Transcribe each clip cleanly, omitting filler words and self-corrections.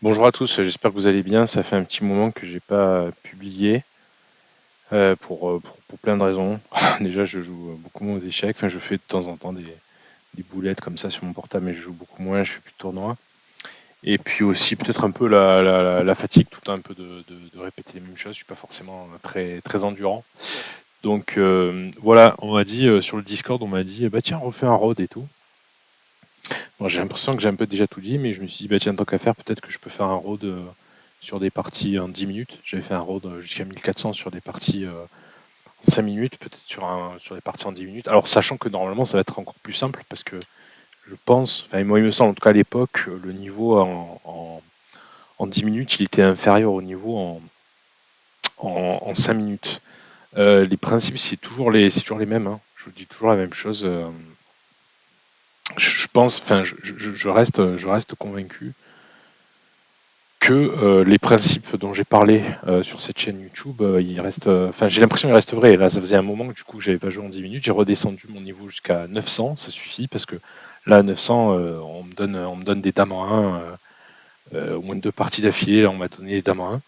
Bonjour à tous, j'espère que vous allez bien. Ça fait un petit moment que j'ai pas publié pour plein de raisons. Déjà, je joue beaucoup moins aux échecs. Enfin, je fais de temps en temps des boulettes comme ça sur mon portable, mais je joue beaucoup moins. Je fais plus de tournois. Et puis aussi peut-être un peu la fatigue, tout un peu de répéter les mêmes choses. Je suis pas forcément très très endurant. Donc voilà, on m'a dit sur le Discord, on m'a dit bah tiens, refais un road et tout. Bon, j'ai l'impression que j'ai un peu déjà tout dit, mais je me suis dit, bah tiens, tant qu'à faire, peut-être que je peux faire un road sur des parties en 10 minutes. J'avais fait un road jusqu'à 1400 sur des parties 5 minutes, peut-être sur des parties en 10 minutes. Alors, sachant que normalement, ça va être encore plus simple, parce que je pense, enfin, moi, il me semble, en tout cas à l'époque, le niveau en 10 minutes, il était inférieur au niveau en 5 minutes. Les principes, c'est toujours les mêmes, hein. Je vous dis toujours la même chose. Je pense, enfin, je reste convaincu que les principes dont j'ai parlé sur cette chaîne YouTube, ils restent, enfin j'ai l'impression qu'ils restent vrais. Là, ça faisait un moment que du coup j'avais pas joué en 10 minutes, j'ai redescendu mon niveau jusqu'à 900, ça suffit parce que là à 900, on me donne des dames en 1, au moins 2 parties d'affilée, là, on m'a donné des dames en 1.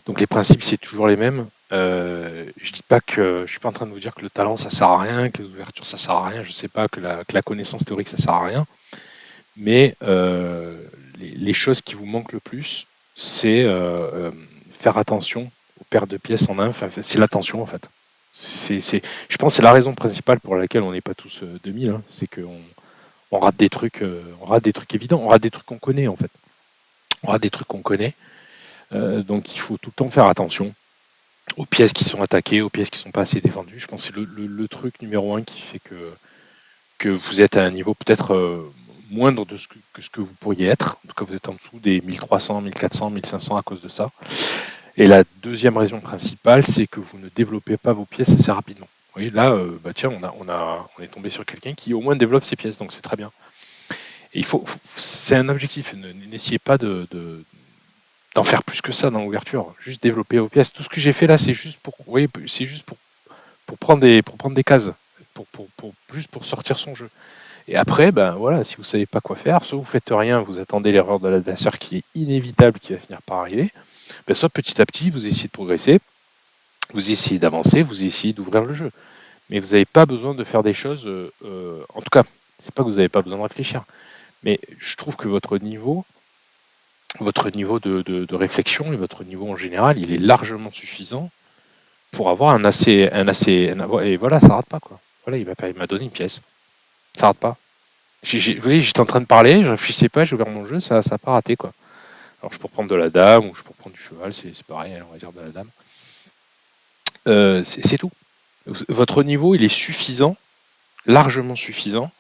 Donc les principes c'est toujours les mêmes. Je dis pas que je suis pas en train de vous dire que le talent ça sert à rien, que les ouvertures ça sert à rien, je sais pas que la connaissance théorique ça sert à rien. Mais les choses qui vous manquent le plus, c'est faire attention aux paires de pièces en 1. Enfin, c'est l'attention en fait. Je pense que c'est la raison principale pour laquelle on n'est pas tous 2000. Hein. C'est qu'on on rate des trucs évidents, on rate des trucs qu'on connaît en fait. On rate des trucs qu'on connaît. Donc il faut tout le temps faire attention aux pièces qui sont attaquées, aux pièces qui ne sont pas assez défendues. Je pense que c'est le truc numéro 1 qui fait que vous êtes à un niveau peut-être moindre que ce que vous pourriez être. En tout cas, vous êtes en dessous des 1300, 1400, 1500 à cause de ça. Et la deuxième raison principale, c'est que vous ne développez pas vos pièces assez rapidement. Vous voyez, là, bah tiens, on est tombé sur quelqu'un qui au moins développe ses pièces, donc c'est très bien. Et c'est un objectif. N'essayez pas d'en faire plus que ça dans l'ouverture. Juste développer vos pièces. Tout ce que j'ai fait là, c'est juste pour, vous voyez, c'est juste pour prendre des cases, juste pour sortir son jeu. Et après, ben voilà, si vous ne savez pas quoi faire, soit vous faites rien, vous attendez l'erreur de l'adversaire qui est inévitable, qui va finir par arriver, ben soit petit à petit, vous essayez de progresser, vous essayez d'avancer, vous essayez d'ouvrir le jeu. Mais vous n'avez pas besoin de faire des choses, en tout cas, c'est pas que vous n'avez pas besoin de réfléchir, mais je trouve que votre niveau de réflexion et votre niveau en général, il est largement suffisant pour avoir et voilà, ça rate pas quoi. Voilà, il m'a donné une pièce, ça rate pas. Vous voyez, j'étais en train de parler, je réfléchissais pas, j'ai ouvert mon jeu, ça n'a pas raté quoi. Alors je peux prendre de la dame ou je peux prendre du cheval, c'est pareil, on va dire de la dame. C'est tout. Votre niveau, il est suffisant, largement suffisant,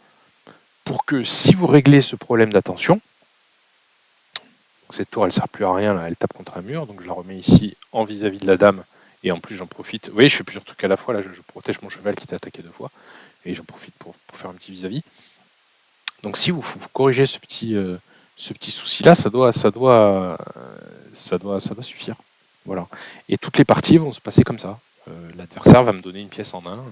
pour que si vous réglez ce problème d'attention, cette tour elle sert plus à rien, là, elle tape contre un mur, donc je la remets ici en vis-à-vis de la dame, et en plus j'en profite. Vous voyez, je fais plusieurs trucs à la fois, là je protège mon cheval qui était attaqué 2 fois, et j'en profite pour faire un petit vis-à-vis. Donc si vous corrigez ce petit souci-là, ça doit suffire. Voilà. Et toutes les parties vont se passer comme ça. L'adversaire va me donner une pièce en 1,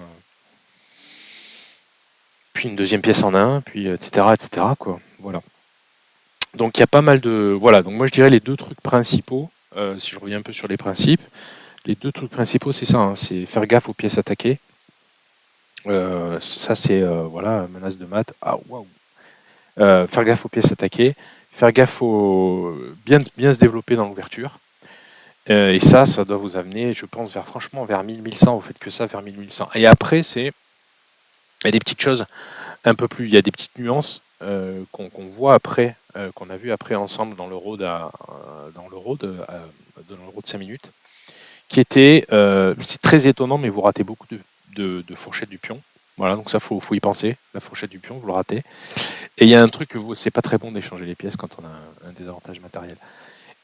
puis une deuxième pièce en 1, puis etc. etc. quoi. Voilà. Donc il y a pas mal de. Voilà, donc moi je dirais les 2 trucs principaux, si je reviens un peu sur les principes, les 2 trucs principaux c'est ça, hein, c'est faire gaffe aux pièces attaquées. Ça c'est voilà, menace de mat. Ah waouh. Faire gaffe aux pièces attaquées, faire gaffe au bien se développer dans l'ouverture. Et ça doit vous amener, je pense, franchement, vers 1000-1100. Vous faites que ça vers 1000-1100. Et après, il y a des petites choses un peu plus, il y a des petites nuances qu'on voit après, qu'on a vu après ensemble dans le road, dans le road, dans le road 5 minutes, qui était, c'est très étonnant, mais vous ratez beaucoup de fourchettes du pion. Voilà, donc ça, faut y penser. La fourchette du pion, vous le ratez. Et il y a un truc que c'est pas très bon d'échanger les pièces quand on a un désavantage matériel.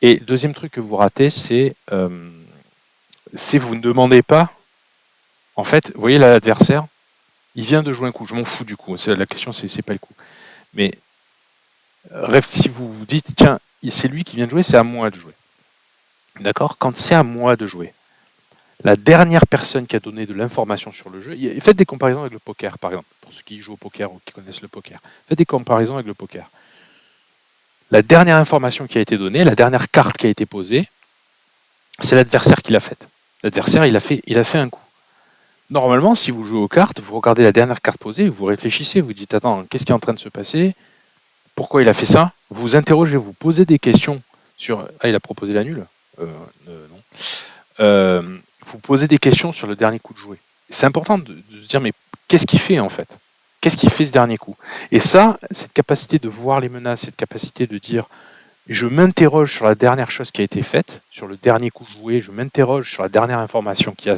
Et deuxième truc que vous ratez, c'est vous ne demandez pas. En fait, vous voyez l'adversaire, il vient de jouer un coup. Je m'en fous du coup. La question, c'est pas le coup. Mais si vous vous dites, tiens, c'est lui qui vient de jouer, c'est à moi de jouer. D'accord. Quand c'est à moi de jouer, la dernière personne qui a donné de l'information sur le jeu, faites des comparaisons avec le poker, par exemple, pour ceux qui jouent au poker ou qui connaissent le poker. Faites des comparaisons avec le poker. la dernière information qui a été donnée, la dernière carte qui a été posée, c'est l'adversaire qui l'a faite. L'adversaire, il a fait un coup. Normalement, si vous jouez aux cartes, vous regardez la dernière carte posée, vous réfléchissez, vous dites attends, qu'est-ce qui est en train de se passer? Pourquoi il a fait ça? Vous vous interrogez, vous posez des questions sur ah, il a proposé la nulle? Non. Vous posez des questions sur le dernier coup de jouet. C'est important de se dire mais qu'est-ce qu'il fait en fait? Qu'est-ce qu'il fait ce dernier coup? Et ça, cette capacité de voir les menaces, cette capacité de dire je m'interroge sur la dernière chose qui a été faite, sur le dernier coup joué, je m'interroge sur la dernière information qui a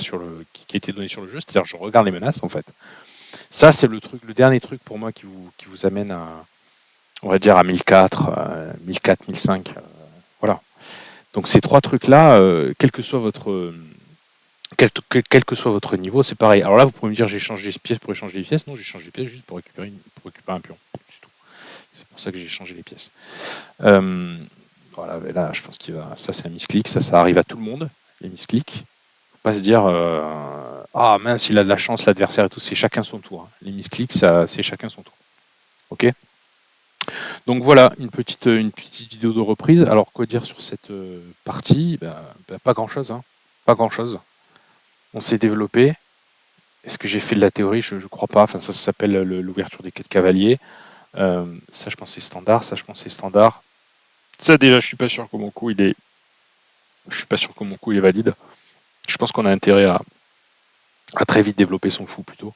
été donnée sur le jeu, c'est-à-dire je regarde les menaces en fait. Ça, c'est le dernier truc pour moi qui vous amène à, on va dire, à 1004, 1004, 1005. Voilà. Donc ces trois trucs-là, quel que soit votre niveau, c'est pareil. Alors là, vous pouvez me dire j'ai changé les pièces pour échanger les pièces. Non, j'ai changé les pièces juste pour récupérer un pion. C'est tout. C'est pour ça que j'ai changé les pièces. Voilà, mais là, je pense ça c'est un misclick, ça arrive à tout le monde, les misclicks. Faut pas se dire ah mince, il a de la chance l'adversaire et tout, c'est chacun son tour. Les misclicks, c'est chacun son tour. Ok. Donc voilà, une petite vidéo de reprise. Alors quoi dire sur cette partie? Pas grand chose, hein. Pas grand chose. On s'est développé. Est-ce que j'ai fait de la théorie? Je crois pas. Enfin, ça s'appelle l'ouverture des quais de cavaliers. Ça, je pense c'est standard. Ça déjà, je suis pas sûr que mon coup il est. Je suis pas sûr que mon coup il est valide. Je pense qu'on a intérêt à très vite développer son fou plutôt.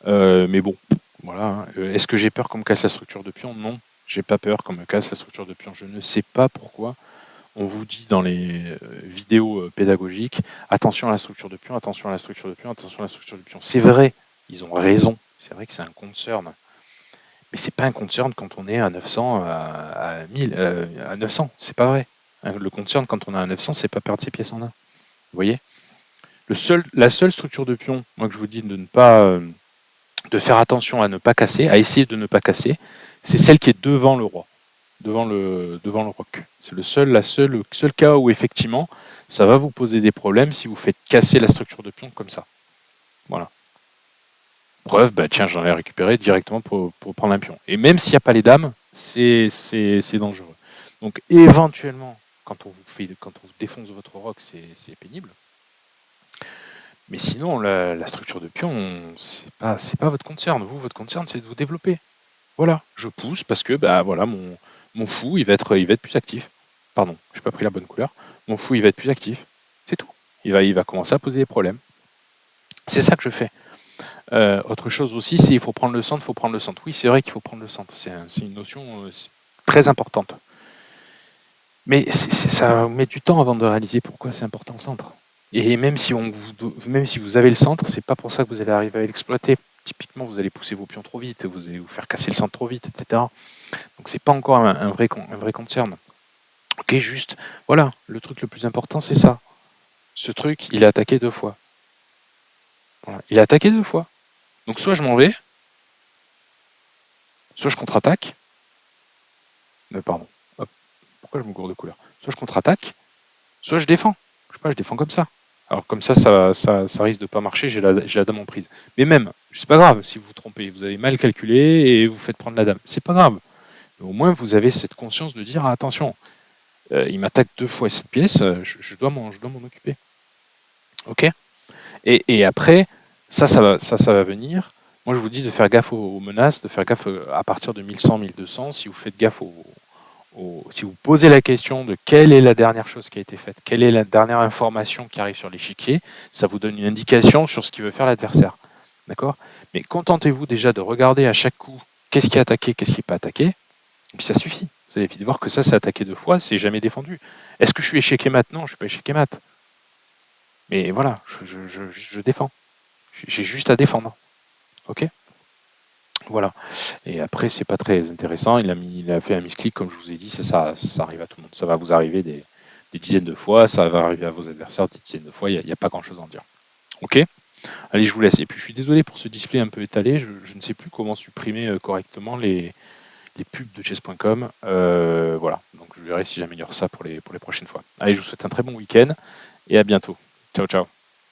Mais bon, voilà. Hein. Est-ce que j'ai peur qu'on me casse la structure de pion? Non, j'ai pas peur qu'on me casse la structure de pion. Je ne sais pas pourquoi. On vous dit dans les vidéos pédagogiques, attention à la structure de pion, attention à la structure de pion, attention à la structure de pion. C'est vrai, ils ont raison. C'est vrai que c'est un concern. Mais c'est pas un concern quand on est à 900, à 1000, à 900. C'est pas vrai. Le concern quand on est à 900, c'est pas perdre ses pièces en un. Vous voyez? La seule structure de pion, moi que je vous dis de ne pas, de faire attention à ne pas casser, à essayer de ne pas casser, c'est celle qui est devant le roi, devant le roc. C'est le seul cas où effectivement, ça va vous poser des problèmes si vous faites casser la structure de pion comme ça. Voilà. Preuve, tiens, j'en ai récupéré directement pour prendre un pion. Et même s'il n'y a pas les dames, c'est dangereux. Donc éventuellement, quand on vous défonce votre roc, c'est pénible. Mais sinon, la structure de pion, c'est pas votre concern. Vous, votre concern, c'est de vous développer. Voilà, je pousse parce que voilà, mon fou, il va être plus actif. Pardon, j'ai pas pris la bonne couleur. Mon fou, il va être plus actif. C'est tout. Il va commencer à poser des problèmes. C'est ça que je fais. Autre chose aussi, c'est il faut prendre le centre, Oui, c'est vrai qu'il faut prendre le centre. C'est une notion très importante. Mais ça met du temps avant de réaliser pourquoi c'est important le centre. Et même si vous avez le centre, c'est pas pour ça que vous allez arriver à l'exploiter. Typiquement, vous allez pousser vos pions trop vite, vous allez vous faire casser le centre trop vite, etc. Donc c'est pas encore un vrai concern. Ok, juste, voilà, le truc le plus important, c'est ça. Ce truc, il est attaqué 2 fois. Voilà. Il est attaqué 2 fois. Donc soit je m'en vais, soit je contre-attaque. Pardon. Hop. Pourquoi je me gourde de couleur? Soit je contre-attaque, soit je défends. Je sais pas, je défends comme ça. Alors comme ça risque de pas marcher, j'ai la dame en prise. Mais même, c'est pas grave si vous vous trompez, vous avez mal calculé et vous faites prendre la dame. C'est pas grave. Mais au moins vous avez cette conscience de dire attention, il m'attaque 2 fois cette pièce, je dois m'en occuper. Ok? Et après, ça va venir. Moi, je vous dis de faire gaffe aux menaces, de faire gaffe à partir de 1100, 1200. Si vous faites gaffe si vous posez la question de quelle est la dernière chose qui a été faite, quelle est la dernière information qui arrive sur l'échiquier, ça vous donne une indication sur ce qu'il veut faire l'adversaire. D'accord? Mais contentez-vous déjà de regarder à chaque coup qu'est-ce qui est attaqué, qu'est-ce qui n'est pas attaqué. Et puis ça suffit. Vous allez vite voir que ça, c'est attaqué 2 fois, c'est jamais défendu. Est-ce que je suis échec et mat? Non, je ne suis pas échec et mat. Mais voilà, je défends. J'ai juste à défendre. Ok? Voilà. Et après, c'est pas très intéressant. Il a fait un misclick, comme je vous ai dit, ça arrive à tout le monde. Ça va vous arriver des dizaines de fois, ça va arriver à vos adversaires des dizaines de fois, il n'y a pas grand chose à en dire. Ok? Allez, je vous laisse. Et puis je suis désolé pour ce display un peu étalé, je ne sais plus comment supprimer correctement les pubs de chess.com. Voilà. Donc je verrai si j'améliore ça pour les prochaines fois. Allez, je vous souhaite un très bon week-end et à bientôt. Ciao, ciao.